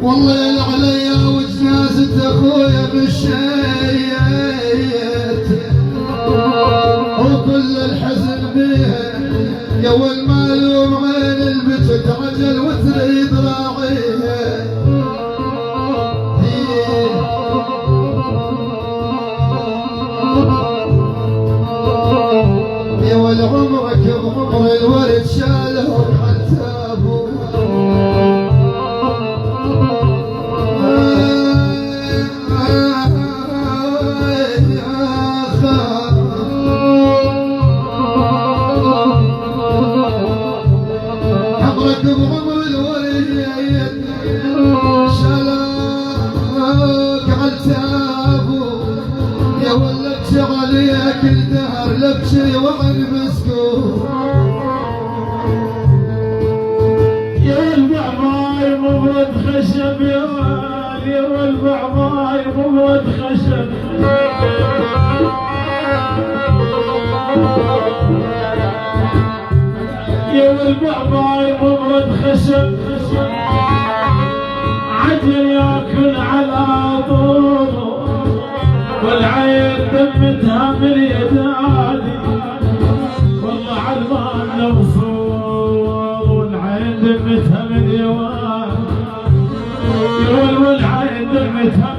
والله العليا وجنازة اخويا بالشيت وكل الحزن بيها يا والمعلوم عين البت تعجل وتريد راعيها يا والعمرك بعمر الولد شاله عتابه حضرك بعمر الولد شالك عتابه يا ولد شغليك الدهر لبشي وعن مسكوت يا والبعضاي مبرد خشب يا والبعضاي مبرد خشب يا والبعضاي مبرد خشب عجل ياكل على طوله والعين دمتها من يدالي والله علمان نوصول والعين دمتها من يوالي والعين دمتها